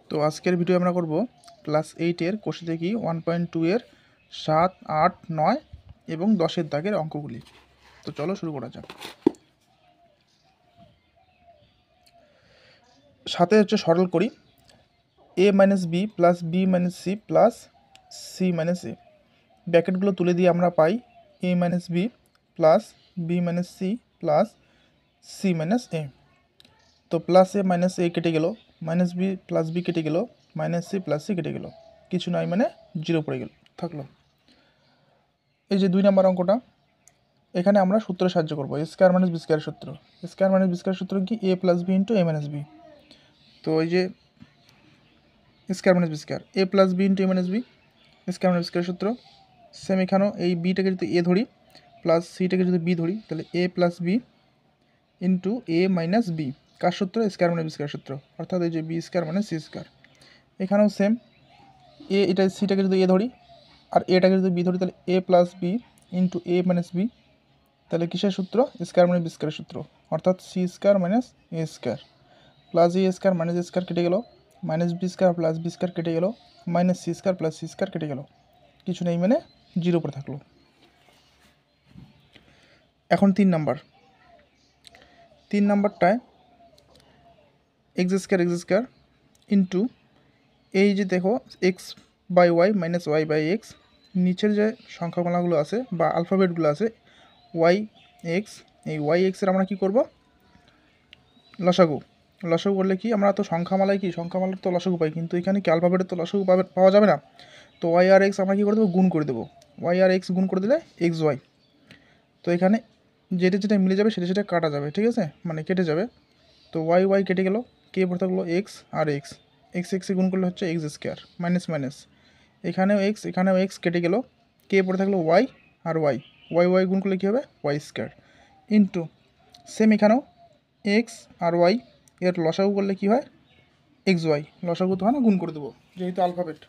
তো আজকের ভিডিও আমরা করব ক্লাস 8-এর কোষে দেখি 1.2 এর 7, 8, 9 এবং 10-এর দাগের অঙ্কগুলি। তো চলো শুরু করা যাক। 7 হচ্ছে সরল করি a - b plus b - c plus c - a। ব্র্যাকেটগুলো তুলে দিয়ে আমরা পাই a - b plus b - c plus c - a। তো প্লাস a মাইনাস a কেটে গেল, মাইনাস বি প্লাস বি কেটে গেল, মাইনাস সি প্লাস সি কেটে গেল, কিছু নাই মানে জিরো পড়ে গেল থাকলো। এই যে 2 নম্বর অঙ্কটা, এখানে আমরা সূত্রে সাহায্য করবো স্কোয়ার মাইনাস বি স্কোয়ার সূত্র। স্কোয়ার মাইনাস বি স্কোয়ার সূত্র কি A plus B into A minus B. তো এই যে square minus B square A plus B into A minus B, square minus B square সূত্র। সেম এখানেও এই বিটাকে যদি এ ধরি প্লাস সিটাকে যদি বি ধরি তাহলে A plus B into A minus B, কার সূত্র? স্কোয়ার মাইনাস বি স্কোয়ার সূত্র, অর্থাৎ এই যে বি স্কোয়ার মানে সি স্কোয়ার। এখানেও সেম এটা সিটাকে যদি এ ধরি আর এটাকে যদি বি ধরি তাহলে A plus B into A minus B, তাহলে কিসের সূত্র? স্কোয়ার মাইনাস বি স্কোয়ার সূত্র, অর্থাৎ C square minus A square plus A square minus A square কেটে গেল, minus B square plus B square কেটে গেল, minus C square plus C square কেটে গেল, কিছু নেই মানে জিরো পরে থাকলো। এখন 3 নাম্বারটায় এক্স স্কোয়ার ইন্টু এই যে দেখো X by Y minus Y by X, নিচের যে সংখ্যামালাগুলো আছে বা আলফাবেটগুলো আছে ওয়াই এক্স, এই ওয়াই এক্সের আমরা কী করব? লসাগু করলে কি আমরা তো সংখ্যামালায় সংখ্যামালার তো লসাগু পাই, কিন্তু এখানে কি আলফাবেটের তো লসাগু পাওয়া যাবে না। তো ওয়াই আর এক্স আমরা কী করে দেবো? গুণ করে দেবো। ওয়াই আর এক্স গুণ করে দিলে এক্স ওয়াই। তো এখানে যেটা মিলে যাবে সেটা কাটা যাবে, ঠিক আছে, মানে কেটে যাবে। তো ওয়াই কেটে গেল, কে পড়ে থাকলো এক্স আর এক্স, এক্সে গুণ করলে হচ্ছে এক্স স্কোয়ার মাইনাস মাইনাস, এখানেও এক্স কেটে গেল, কে পড়ে থাকলো ওয়াই আর ওয়াই গুণ করলে কী হবে? ওয়াই স্কোয়ার ইন্টু সেম এখানেও এক্স আর ওয়াই এর লসাগু করলে কী হয়? এক্স ওয়াই, লসাগু তো হয় না, গুণ করে দেবো যেহেতু আলফাবেট।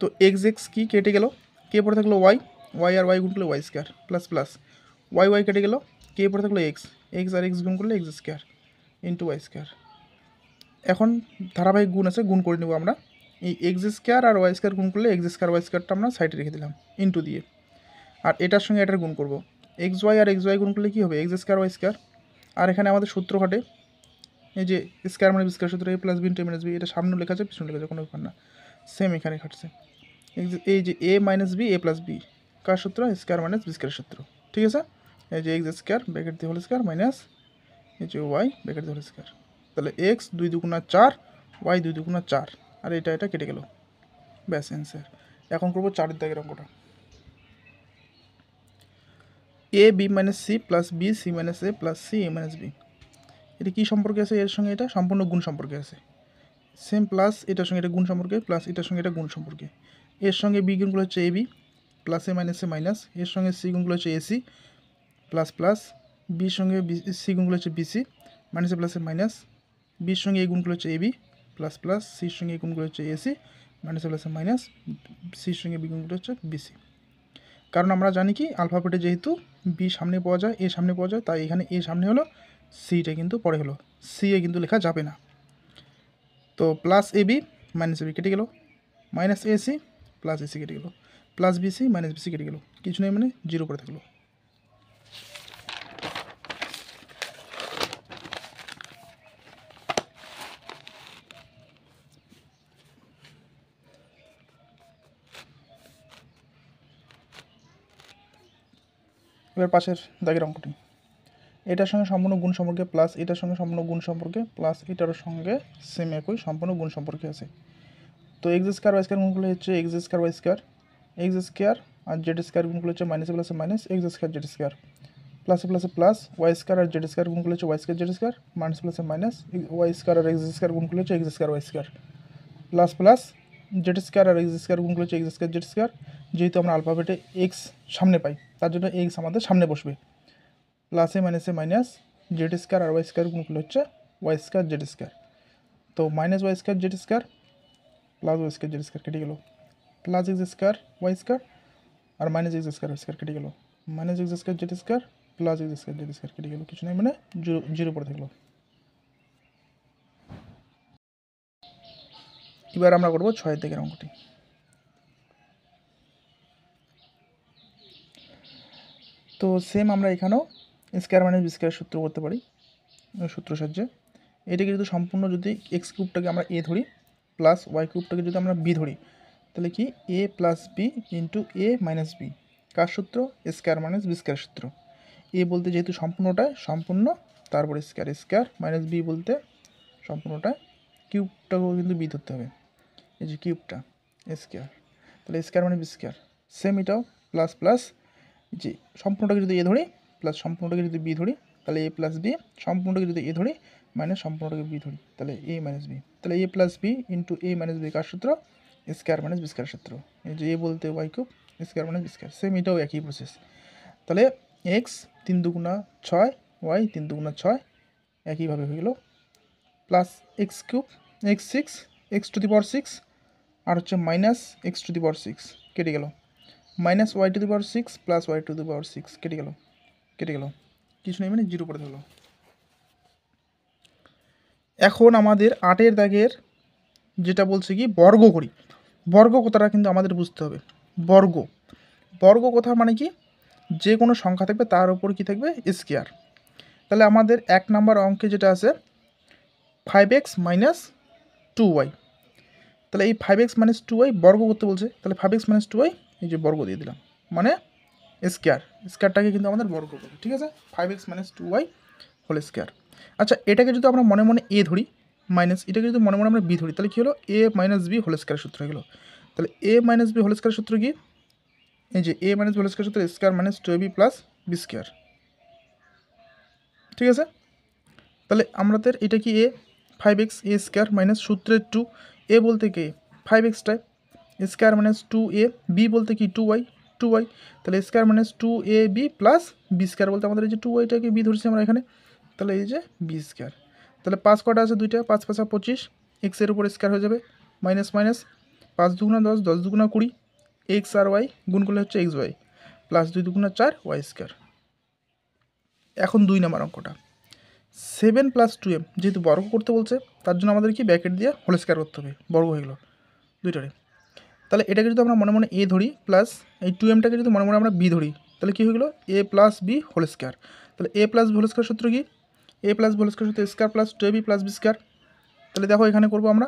তো এক্স কি কেটে গেল, কে পড়ে থাকলো ওয়াই আর ওয়াই গুণ করলে Y square plus plus Y কেটে গেল, কে পড়ে থাকলো এক্স আর এক্স গুণ করলে X square into Y square. এখন ধারাবাহিক গুণ আছে, গুণ করে নেব আমরা। এই এক্স স্কোয়ার আর ওয়াই স্কোয়ার গুণ করলে এক্স স্কোয়ার ওয়াই স্কোয়ারটা আমরা সাইডে রেখে দিলাম ইন্টু দিয়ে, আর এটার সঙ্গে এটার গুণ করব। এক্স ওয়াই গুণ করলে কী হবে? X square Y square. আর এখানে আমাদের সূত্র খাটে এই যে স্কোয়ার মানে বি স্কোয়ার সূত্র A plus B into A minus B, এটা সামনে লেখা আছে পিছনে লেখা আছে কোনো ব্যাপার না, সেম এখানে খাটছে। এই যে A minus B A plus B, কার সূত্র? স্কোয়ার মাইনাস বি স্কোয়ার সূত্র, ঠিক আছে। এই যে এক্স স্কোয়ার ব্র্যাকেট দিয়ে হোল স্কোয়ার মাইনাস এই যে ওয়াই ব্র্যাকেট দিয়ে হোল স্কোয়ার, তাহলে এক্স 2 দুগুণা 4 ওয়াই 2 দুগুণা 4, আর এটা কেটে গেল, ব্যাস অ্যান্সার। এখন করবো 4 দাগের অঙ্কটা। A B minus C plus B C minus A plus C A minus B, এটা কী সম্পর্কে আছে? এর সঙ্গে এটা সম্পূর্ণ গুণ সম্পর্কে আছে, সেম প্লাস এটার সঙ্গে এটা গুণ সম্পর্কে প্লাস এটার সঙ্গে এটা গুণ সম্পর্কে। এর সঙ্গে বি গুণগুলো হচ্ছে A B plus A minus, এর সঙ্গে সি গুণগুলো হচ্ছে এসি প্লাস প্লাস, বির সঙ্গে সি গুণগুলো হচ্ছে বিসি মাইনাসে প্লাসে মাইনাস, বির সঙ্গে এই গুণগুলো হচ্ছে এবি প্লাস প্লাস, সির সঙ্গে এই গুণগুলো হচ্ছে এসি মাইনাসে প্লাসে মাইনাস, সির সঙ্গে বি গুণগুলো হচ্ছে বিসি। কারণ আমরা জানি কি আলফাবেটে যেহেতু বি সামনে পাওয়া যায় এ সামনে পাওয়া যায়, তাই এখানে এ সামনে হলো, সিটা কিন্তু পরে হলো, সি এ কিন্তু লেখা যাবে না। তো প্লাস এ বি মাইনাস এবি কেটে গেল, মাইনাস এসি প্লাস এসি কেটে গেল, প্লাস বিসি মাইনাস বিসি কেটে গেল, কিছু নেই মানে জিরো করে থাকলো। এবার পাশের দাগের অঙ্কটি, এটার সঙ্গে সম্পূর্ণ গুণ সম্পর্কে প্লাস এটার সঙ্গে সম্পূর্ণ গুণ সম্পর্কে প্লাস এটার সঙ্গে সেম একই সম্পূর্ণ গুণ সম্পর্কে আছে। তো এক্স স্কোয়ার ওয়াই স্কোয়ার গুণগুলো হচ্ছে X square Y square, X square আর জেড স্কোয়ার গুণগুলো হচ্ছে মাইনাসে প্লাসে minus X square Z square প্লাসে প্লাসে প্লাস ওয়াই স্কোয়ার আর জেড স্কোয়ার গুণগুলো হচ্ছে Y square Z square minus প্লাসে মাইনাস ওয়াই স্কোয়ার আর এক্স স্কোয়ার গুণগুলো হচ্ছে X square Y square plus plus Z square আর এক্স স্কোয়ার গুণগুলো হচ্ছে এক্স স্কোয়ার জেড স্কোয়ার। যেহেতু আমরা আলফাবেটে এক্স সামনে পাই তার জন্য এক্স আমাদের সামনে বসবে, প্লাসে মাইনাসে মাইনাস জেড স্কোয়ার আর ওয়াই স্কোয়ার গুণগুলো হচ্ছে ওয়াই স্কোয়ার জেড স্কোয়ার। তো minus Y square Z square plus Y square Z square কেটে গেল, plus X square Y square আর minus X square Y square কেটে গেল, minus X square Z square plus X square Z square কেটে গেল, কিছু নেই মানে জিরো পড়ে থাকলো। এবার আমরা করব 6 থেকে অঙ্কটি। তো সেম আমরা এখানেও স্কোয়ার মাইনাস বি স্কোয়ার সূত্র করতে পারি, সূত্র সাহায্যে। এটাকে যদি সম্পূর্ণ যদি এক্স কিউবটাকে আমরা এ ধরি প্লাস ওয়াই কিউবটাকে যদি আমরা বি ধরি, তাহলে কি A plus B into A minus B, কার সূত্র? স্কোয়ার মাইনাস বি স্কোয়ার সূত্র। এ বলতে যেহেতু সম্পূর্ণটায় সম্পূর্ণ, তারপরে স্কোয়ার, স্কোয়ার মাইনাস বি বলতে সম্পূর্ণটায়, কিউবটাকেও কিন্তু বি ধরতে হবে, এই যে কিউবটা স্কোয়ার, তাহলে স্কোয়ার মানে বি স্কোয়ার। সেম এটাও প্লাস প্লাস, যে সম্পূর্ণটাকে যদি এ ধরি প্লাস সম্পূর্ণটাকে যদি বি ধরি, তাহলে এ প্লাস বি, সম্পূর্ণটাকে যদি এ ধরি মাইনাস সম্পূর্ণটাকে বি ধরি, তাহলে এ মাইনাস বি, তাহলে A plus B into A minus B কার সূত্র? স্কোয়ার মাইনাস বি স্কোয়ার সূত্র। এই যে এ বলতে Y cube, square minus B square, same এটাও একই প্রসেস। তাহলে এক্স 3 দুগুণা 6, ওয়াই 3 দুগুণা 6, একইভাবে হয়ে গেল plus X cube, X 6, X to the power 6, আর হচ্ছে minus X to the power 6 কেটে গেল, minus Y to the power 6 plus Y to the power 6 কেটে গেল, কিছু নেই মানে জিরো পড়ে থাকলো। এখন আমাদের 8-এর দাগের যেটা বলছে কি বর্গ করি, বর্গ কথাটা কিন্তু আমাদের বুঝতে হবে। বর্গ কথা মানে কি, যে কোনো সংখ্যা থাকবে তার উপর কি থাকবে? স্কোয়ার। তাহলে আমাদের 1 নম্বর অঙ্কে যেটা আছে 5x মাইনাস 2y, তাহলে এই 5x মাইনাস 2y বর্গ করতে বলছে, তাহলে 5x মাইনাস 2y এই যে বর্গ দিয়ে দিলাম, মানে স্কোয়ারটাকে কিন্তু আমাদের বর্গ করবে, ঠিক আছে? 5x minus 2y whole square. আচ্ছা, এটাকে যদি আমরা মনে মনে এ ধরি মাইনাস এটাকে যদি মনে মনে আমরা বি ধরি, তাহলে কী হলো? A minus B whole square সূত্র হয়ে গেলো। তাহলে A minus B whole square সূত্র কি? এই যে A minus B whole square সূত্র square minus 2ab plus B square, ঠিক আছে? তাহলে আমাদের এটা কি এ 5x এ স্কোয়ার মাইনাস সূত্রের 2, এ বলতে কি 5xটায় স্কোয়ার মাইনাস 2a, বি বলতে কি 2y, তাহলে square minus 2ab plus B square বলতে আমাদের এই যে 2yটাকে বি ধরছি আমরা এখানে, তাহলে এই যে বি স্কোয়ার। তাহলে 5 কটা আছে? 2টা, 5 5 25, এক্সের উপর স্কোয়ার হয়ে যাবে, মাইনাস মাইনাস 5 দুগুণা 10, 10 দুগুণা 20, এক্স আর ওয়াই গুণ করলে হচ্ছে এক্স ওয়াই, প্লাস 2 দুগুণা 4 ওয়াই স্কোয়ার। এখন 2 নম্বর অঙ্কটা 7 প্লাস 2m, যেহেতু বর্গ করতে বলছে তার জন্য আমাদের কি ব্র্যাকেট দিয়ে হোল স্কোয়ার করতে হবে, বর্গ হয়ে গেলো দুইটারে। তাহলে এটাকে যদি আমরা মনে মনে এ ধরি প্লাস এই 2mটাকে যদি মনে মনে আমরা বি ধরি, তাহলে কী হয়ে গেলো? A plus B whole square. তাহলে A plus B whole square সূত্র কি? A plus B whole square সূত্র square plus 2ab plus B square. তাহলে দেখো এখানে করবো আমরা,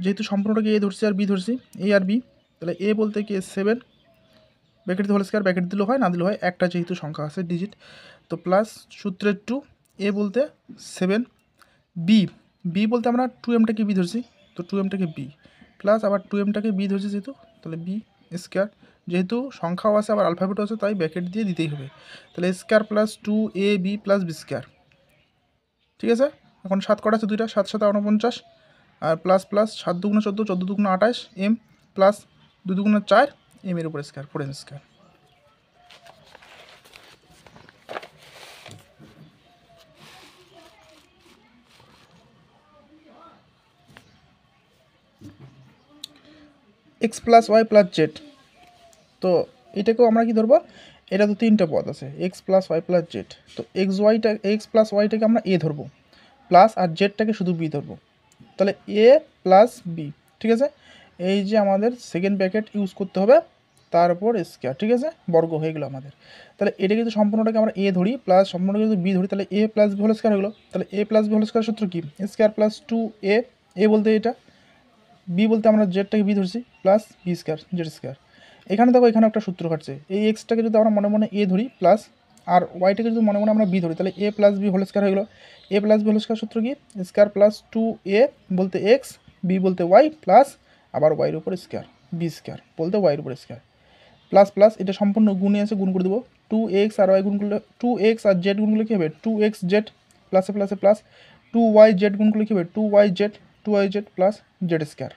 যেহেতু সম্পূর্ণটাকে এ ধরছি আর বি ধরছি, এ আর বি, তাহলে এ বলতে কি 7 ব্র্যাকেট হোল স্কোয়ার, ব্র্যাকেট দিলেও হয় না দিলেও হয়, একটা যেহেতু সংখ্যা আছে ডিজিট, তো প্লাস সূত্রের 2, এ বলতে 7, বি বলতে আমরা 2mটাকে বি ধরছি, তো 2mটাকে বি প্লাস আবার 2mটাকে বি ধরছি যেহেতু, তাহলে বি স্কোয়ার, যেহেতু সংখ্যাও আছে আবার আলফাবেটও আছে তাই ব্র্যাকেট দিয়ে দিতেই হবে, তাহলে square plus 2ab plus B square, ঠিক আছে? এখন 7 কটা আছে? 2টা, 7 7 49, আর প্লাস প্লাস 7 দুগুণা 14, 14 দুগুণা 28 এম, প্লাস 2 দুগুণা 4 এম এর উপর square, 4m square. X plus Y plus Z, তো এটাকেও আমরা কি ধরবো? এটা তো 3টা পদ আছে, X plus Y plus Z, তো এক্স প্লাস ওয়াইটাকে আমরা এ ধরবো প্লাস আর জেডটাকে শুধু বি ধরবো, তাহলে এ প্লাস বি, ঠিক আছে? এই যে আমাদের সেকেন্ড ব্র্যাকেট ইউজ করতে হবে, তার উপর স্কোয়ার, ঠিক আছে? বর্গ হয়ে গেলো আমাদের। তাহলে এটা কিন্তু সম্পূর্ণটাকে আমরা এ ধরি প্লাস সম্পূর্ণটাকে যদি বি ধরি, তাহলে A plus B whole square হয়ে গেলো। তাহলে A plus B whole square সূত্র কি? স্কোয়ার প্লাস 2a, এ বলতে এটা, বি বলতে আমরা জেডটাকে বি ধরছি, plus B square Z square. এখানে দেখো এখানে একটা সূত্র কাটছে, এই এক্সটাকে যদি আমরা মনে মনে এ ধরি প্লাস আর ওয়াইটাকে যদি মনে মনে আমরা বি ধরি, তাহলে A plus B whole square হয়ে গেলো। A plus B whole square সূত্র কি? স্কোয়ার প্লাস 2a বলতে এক্স, বি বলতে ওয়াই, প্লাস আবার ওয়াইয়ের উপর স্কোয়ার, বি স্কোয়ার বলতে ওয়াইয়ের উপর স্কোয়ার, প্লাস প্লাস এটা সম্পূর্ণ গুণে আছে, গুণ করে দেবো, 2x আর ওয়াই গুণ করলে 2x আর জেড গুণ করলে কী হবে? 2x জেড প্লাসে প্লাসে প্লাস 2y জেড গুণ করলে কী হবে? 2y Z plus Z square.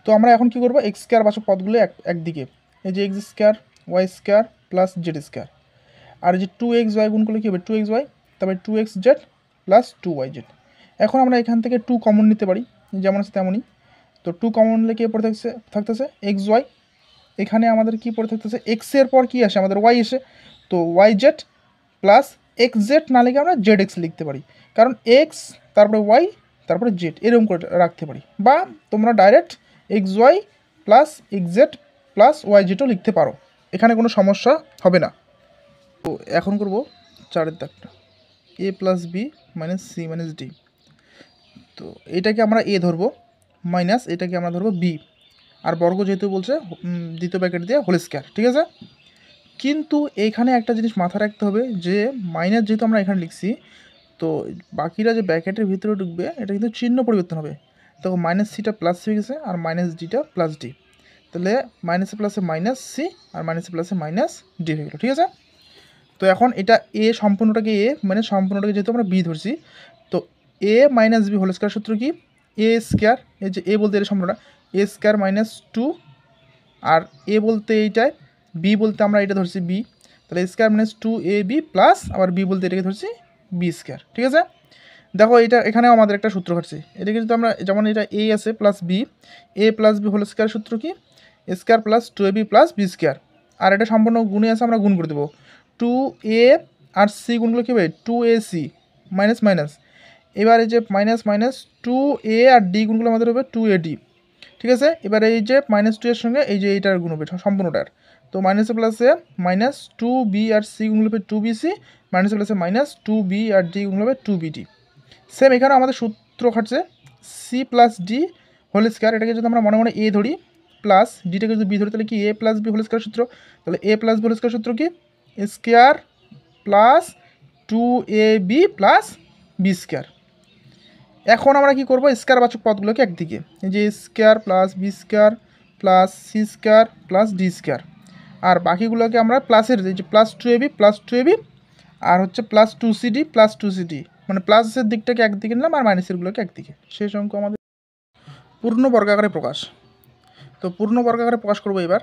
তো আমরা এখন কী করবো? এক্স স্কোয়ার বাসক পদগুলো একদিকে, এই যে X square Y square plus Z square, আর যে 2x ওয়াই গুণ করলে কী হবে? 2x ওয়াই, তারপরে 2x Z plus 2y Z. এখন আমরা এখান থেকে 2 কমন নিতে পারি, যেমন আছে তেমনই। তো 2 কমন নিলে কী পড়ে থাকতেছে এক্স ওয়াই, এখানে আমাদের কী পড়ে থাকতেছে? এক্সের পর কী আসে? আমাদের ওয়াই এসে, তো Y Z plus X Z না লিখে আমরা জেড এক্স লিখতে পারি, কারণ এক্স তারপরে ওয়াই তারপরে জেড এরকম করে রাখতে পারি, বা তোমরা direct X Y plus X Z plus Y জেডও লিখতে পারো, এখানে কোনো সমস্যা হবে না। তো এখন করব 4 দাগটা, A plus B minus C minus D. তো এটাকে আমরা এ ধরবো, মাইনাস এটাকে আমরা ধরবো বি, আর বর্গ যেহেতু বলছে দ্বিতীয় ব্র্যাকেট দিয়ে হোল স্কয়ার, ঠিক আছে। কিন্তু এইখানে একটা জিনিস মাথায় রাখতে হবে যে মাইনাস যেহেতু আমরা এখানে লিখছি, তো বাকিরা যে ব্র্যাকেটের ভিতরে ঢুকবে এটা কিন্তু চিহ্ন পরিবর্তন হবে। তো মাইনাস সিটা প্লাস হয়ে গেছে আর মাইনাস ডিটা প্লাস ডি, তাহলে মাইনাসে প্লাসে মাইনাস সি আর মাইনাসে প্লাসে মাইনাস ডি হয়ে গেলো, ঠিক আছে। তো এখন এটা এ সম্পূর্ণটাকে এ মানে সম্পূর্ণটাকে যেহেতু আমরা বি ধরছি, তো এ মাইনাস বি হোল স্কয়ার সূত্র কি, এ স্কয়ার, এই যে এ বলতে এটা সম্পূর্ণটা এ স্কয়ার মাইনাস 2, আর এ বলতে এইটায়, বি বলতে আমরা এটা ধরছি বি, তাহলে A square minus 2ab plus আবার বি বলতে এটাকে ধরছি বি স্কয়ার, ঠিক আছে। দেখো এটা এখানেও আমাদের একটা সূত্র খাটছে, এটাকে যদি আমরা যেমন এটা এ আছে plus B, A plus B whole square সূত্র কি, A square plus 2ab plus B square, আর এটা সম্পূর্ণ গুণে আছে আমরা গুণ করে দেবো, 2a আর সি গুণগুলো কী হবে 2ac মাইনাস মাইনাস, এবার এই যে মাইনাস মাইনাস 2a আর ডি গুণগুলো আমাদের হবে 2ad, ঠিক আছে। এবার এই যে মাইনাস 2 এর সঙ্গে এই যে এইটার গুণ হবে সম্পূর্ণটার, তো মাইনাসে প্লাসে মাইনাস 2b আর সি গুণগুলো হবে 2bc, মাইনাসে প্লাসে মাইনাস 2b আর ডি গুণগুলো হবে 2bd। সেম এখানে আমাদের সূত্র খাটছে C plus D whole square, এটাকে যদি আমরা মনে মনে এ ধরি প্লাস ডিটাকে যদি বি ধরি, তাহলে কি A plus B whole square সূত্র, তাহলে A plus B whole square সূত্র কি A square plus 2ab plus B square. এখন আমরা কি করব, স্কয়ার বাচক পদগুলোকে একদিকে, এই যে square plus B square plus C square plus D square, আর বাকিগুলোকে আমরা প্লাসের এই যে প্লাস 2ab আর হচ্ছে প্লাস 2cd প্লাস 2cd, মানে প্লাসের দিকটাকে একদিকে নিলাম আর মাইনাসেরগুলোকে একদিকে। শেষ অঙ্ক আমাদের পূর্ণ বর্গাকারে প্রকাশ। তো পূর্ণ বর্গাকারে প্রকাশ করব এবার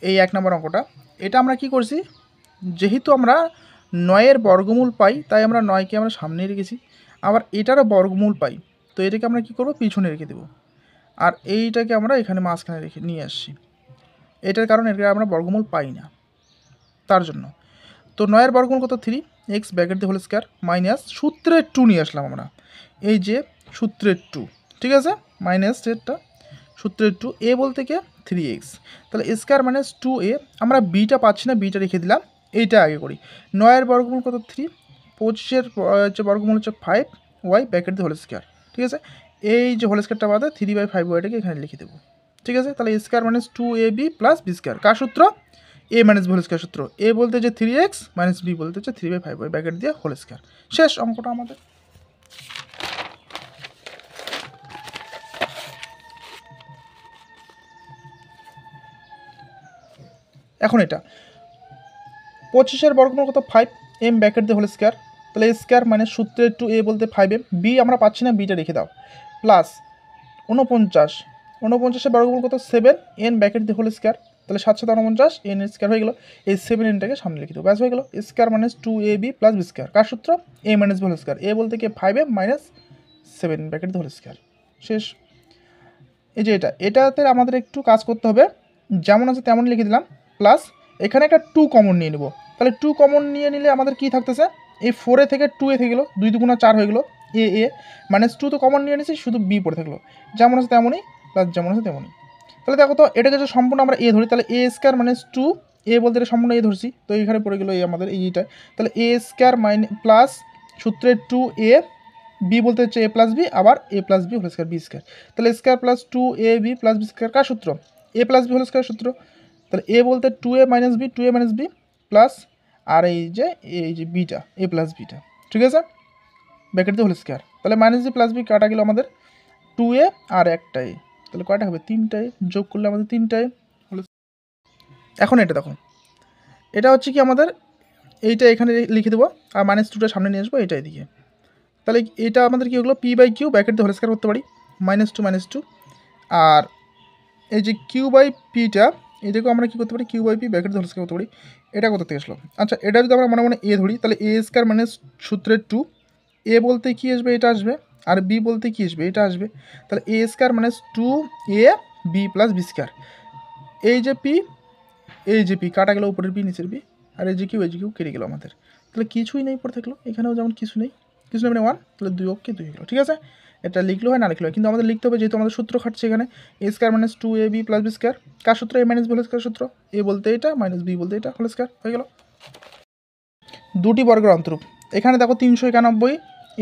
এই 1 নম্বর অঙ্কটা। এটা আমরা কি করছি, যেহেতু আমরা 9-এর বর্গমূল পাই তাই আমরা 9কে আমরা সামনে রেখেছি, আবার এটারও বর্গমূল পাই, তো এটাকে আমরা কি করব পিছনে রেখে দেব, আর এইটাকে আমরা এখানে মাঝখানে রেখে নিয়ে আসছি, এটার কারণ এটা আমরা বর্গমূল পাই না তার জন্য। তো 9-এর বর্গমূল কত 3, এক্স ব্র্যাকেট দিয়ে হোল স্কয়ার মাইনাস সূত্রের 2 নিয়ে আসলাম আমরা, এই যে সূত্রের 2, ঠিক আছে, মাইনাস যেটা সূত্রের 2, এ বলতে কি 3x, তাহলে স্কয়ার মাইনাস 2a, আমরা বিটা পাচ্ছি না, বিটা রেখে দিলাম, এইটা আগে করি। 9-এর বর্গমূল কত 3, 25-এর হচ্ছে বর্গমূল হচ্ছে 5y ব্র্যাকেট দিয়ে হোল স্কয়ার, ঠিক আছে। এই যে হোল স্কয়ারটা বাদে 3/5yটাকে এখানে লিখে দেবো, ঠিক আছে। তাহলে square minus 2ab plus B square, কার সূত্র A minus B whole square সূত্র, এ বলতে যে 3x মাইনাস বি বলতে হচ্ছে 3/5y ব্র্যাকেট দিয়ে হোল স্কয়ার। শেষ অঙ্কটা আমাদের। এখন এটা 25-এর বর্গমূল কত 5 এম ব্র্যাকেট দিয়ে হোল স্কয়ার, তাহলে এ স্কয়ার মাইনাস সূত্রের 2a বলতে 5m, বি আমরা পাচ্ছি না, বিটা রেখে দাও, প্লাস 49-এর বর্গমূল কত 7 এন ব্র্যাকেট দিয়ে হোল স্কয়ার, তাহলে 7 7 49 এন স্কয়ার হয়ে গেল, এই 7 এনটাকে সামনে লিখে দেবো, ব্যাস হয়ে গেল square minus 2ab plus B square, কার সূত্র A minus B whole square, A বলতে কি 5m মাইনাস 7 ব্র্যাকেট দিয়ে হোল স্কয়ার। শেষ। এই যে এটাতে আমাদের একটু কাজ করতে হবে, যেমন আছে তেমন লিখে দিলাম, প্লাস এখানে একটা 2 কমন নিয়ে নেব, তাহলে 2 কমন নিয়ে নিলে আমাদের কি থাকতেছে, এই 4 থেকে 2 থেকে গেলো, 2 2 গুণা 4 হয়ে গেলো, এ মাইনাস 2 তো কমন নিয়ে নিয়েছি, শুধু বি পড়ে থাকলো, যেমন আছে তেমনই প্লাস যেমন আছে তেমনই। তাহলে দেখো তো এটাকে যদি সম্পূর্ণ আমরা এ ধরি, তাহলে এ স্কয়ার মাইনাস 2 এ বলতে এটা সম্পূর্ণ এ ধরছি, তো এখানে পড়ে গেলো এ আমাদের এইটা, তাহলে এ স্কয়ার প্লাস সূত্রের 2a, বি বলতে হচ্ছে এ প্লাস বি, আবার A plus B whole square B square, তাহলে square plus 2ab plus B square, কার সূত্র A plus B whole square সূত্র, তাহলে এ বলতে 2a মাইনাস বি প্লাস আর এই যে বিটা এ প্লাস বিটা, ঠিক আছে, ব্র্যাকেট দিয়ে হোল স্কয়ার, তাহলে মাইনাস বি প্লাস বি কাটা গেল আমাদের 2a আর একটা এ, তাহলে কয়টা হবে 3টা এ, যোগ করলে আমাদের 3টা এ হলো। এখন এটা দেখো, এটা হচ্ছে কি আমাদের এইটা এখানে লিখে দেবো আর মাইনাস 2টা সামনে নিয়ে আসবো এটা এদিকে, তাহলে এটা আমাদের কী হলো p/q ব্র্যাকেট দিয়ে হোল স্কয়ার করতে পারি, -2 আর এই যে q/pটা এটাকেও আমরা কী করতে পারি q/p ব্র্যাকেট দিয়ে হোল স্কয়ার করতে পারি, এটা কোথা থেকে আসলো। আচ্ছা এটা যদি আমরা মনে মনে এ ধরি, তাহলে এ স্কয়ার মাইনাস সূত্রের 2, এ বলতে কী আসবে এটা আসবে, আর বি বলতে কী আসবে এটা আসবে, তাহলে A square minus 2ab plus B square, এই যে পি কাটা গেল, উপরের পি নিচের পি, আর এই যে কিউ কেটে গেলো আমাদের, তাহলে কিছুই নেই পড়ে থাকলো, এখানেও যেমন কিছু নেই, কিছু নেবে না 1, তাহলে 2 অক্ষে 2 হলো। ঠিক আছে, এটা লিখলেও হয় না লিখলেও হয়, কিন্তু আমাদের লিখতে হবে যেহেতু আমাদের সূত্র খাটছে এখানে A square minus 2ab plus B square. কার সূত্র? A minus B whole square সূত্র। এ বলতে এটা মাইনাস বি বলতে এটা হোল স্কোয়ার হয়ে গেল। দুটি বর্গের অন্তরূপ। এখানে দেখো 391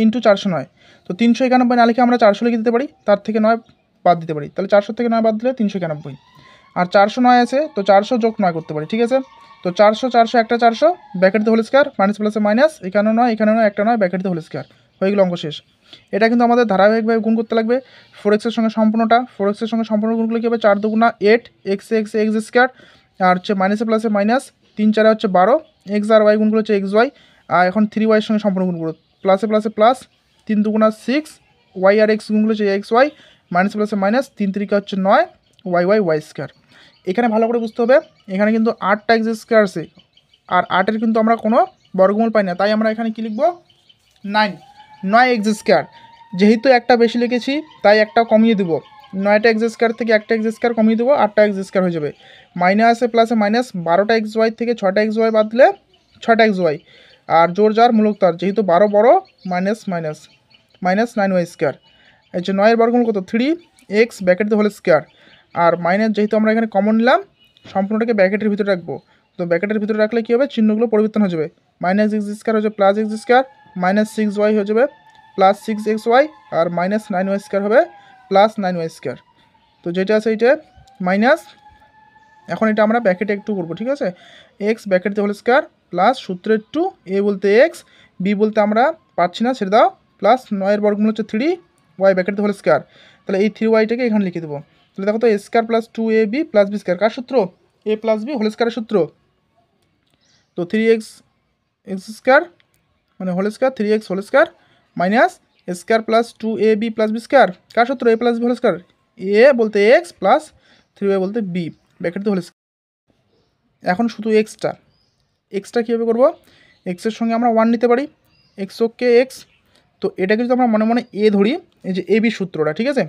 ইন্টু 409, তো 391 না লিখে আমরা 400 লিখে দিতে পারি, তার থেকে 9 বাদ দিতে পারি, তাহলে 400 থেকে 9 বাদ দিলে 391। আর 409 আছে তো 400 যোগ 9 করতে পারি। ঠিক আছে, তো 400 400 একটা 400 ব্র্যাকেট হোল স্কোয়ার মাইনাস প্লাসে মাইনাস, এখানে 9 এখানে 9 একটা 9 ব্র্যাকেট হোল স্কোয়ার হয়ে গেল, অঙ্ক শেষ। এটা কিন্তু আমাদের ধারাবাহিকভাবে গুণ করতে লাগবে 4x এর সঙ্গে সম্পূর্ণটা, 4x এর সঙ্গে সম্পূর্ণ গুণ করলে কী হবে 4 দুগুণা 8 এক্স এক্স এক্স স্কোয়ার, আর হচ্ছে মাইনাসে প্লাসে মাইনাস, 3 4 হচ্ছে 12, এক্স আর ওয়াই গুণগুলো হচ্ছে এক্স ওয়াই, আর এখন 3y এর সঙ্গে সম্পূর্ণ গুণ করবো, প্লাসে প্লাসে প্লাস, 3 দুগুণা 6, ওয়াই আর এক্স গুণগুলো হচ্ছে এক্স ওয়াই, মাইনাস প্লাসে মাইনাস, 3 3 হচ্ছে 9, ওয়াই ওয়াই ওয়াই স্কোয়ার। এখানে ভালো করে বুঝতে হবে এখানে কিন্তু 8টা এক্স স্কোয়ার আছে, আর 8-এর কিন্তু আমরা কোনো বর্গমূল পাই না, তাই আমরা এখানে কী লিখবো 9 এক্স স্কোয়ার। যেহেতু একটা বেশি লিখেছি তাই একটা কমিয়ে দেবো, 9টা এক্স স্কোয়ার থেকে একটা এক্স স্কোয়ার কমিয়ে দেবো, 8টা এক্স স্কোয়ার হয়ে যাবে। মাইনাসে প্লাসে মাইনাস, 12টা এক্স ওয়াই থেকে 6টা এক্স ওয়াই বাদ দিলে 6টা এক্স ওয়াই, আর জোর যার মূলক তার, যেহেতু 12 বড় minus minus minus 9y square. এই যে 9-এর বর্গমূল কত 3x ব্র্যাকেট হোল স্কোয়ার, আর মাইনাস যেহেতু আমরা এখানে কমন নিলাম সম্পূর্ণটাকে ব্র্যাকেটের ভিতরে রাখবো, তো ব্র্যাকেটের ভিতরে রাখলে কী হবে চিহ্নগুলো পরিবর্তন হয়ে যাবে, মাইনাস এক্স স্কোয়ার হয়ে যাবে plus X square, minus 6y হয়ে যাবে প্লাস 6xy, আর মাইনাস 9y স্কোয়ার হবে প্লাস 9y স্কোয়ার। তো যেটা আছে এইটা মাইনাস, এখন এটা আমরা ব্র্যাকেটে একটু করবো। ঠিক আছে, X bracket whole square plus সূত্রের 2, এ বলতে এক্স, বি বলতে আমরা পাচ্ছি না ছেড়ে দাও, প্লাস 9-এর বর্গমূল হচ্ছে 3y ব্র্যাকেট হোল স্কোয়ার, তাহলে এই 3yটাকে এখানে লিখে দেবো। তাহলে দেখো তো A square plus 2ab plus B square, কার সূত্র? এ প্লাস বি হোল স্কোয়ারের সূত্র। তো 3x এক্স স্কোয়ার মানে whole square 3x whole square minus A square plus 2ab plus B square, কার সূত্র? A plus B whole square, A বলতে X plus 3y বলতে বি ব্র্যাকেট হোল স্কোয়ার। এখন শুধু এক্সটা কীভাবে করবো, এক্সের সঙ্গে আমরা 1 নিতে পারি, এক্স ওকে এক্স, তো এটাকে যদি আমরা মনে মনে এ ধরি, এই যে এ বি সূত্রটা। ঠিক আছে,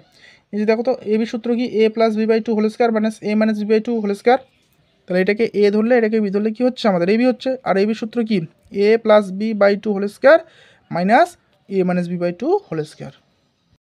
এই যে দেখো তো এ বি সূত্র কি, A plus B by 2 whole square minus A minus B by 2 whole square, তাহলে এটাকে এ ধরলে এটাকে বি ধরলে কী হচ্ছে আমাদের এ বি হচ্ছে, আর এ বি সূত্র কি A plus B by 2 whole square minus A minus B by 2 whole square.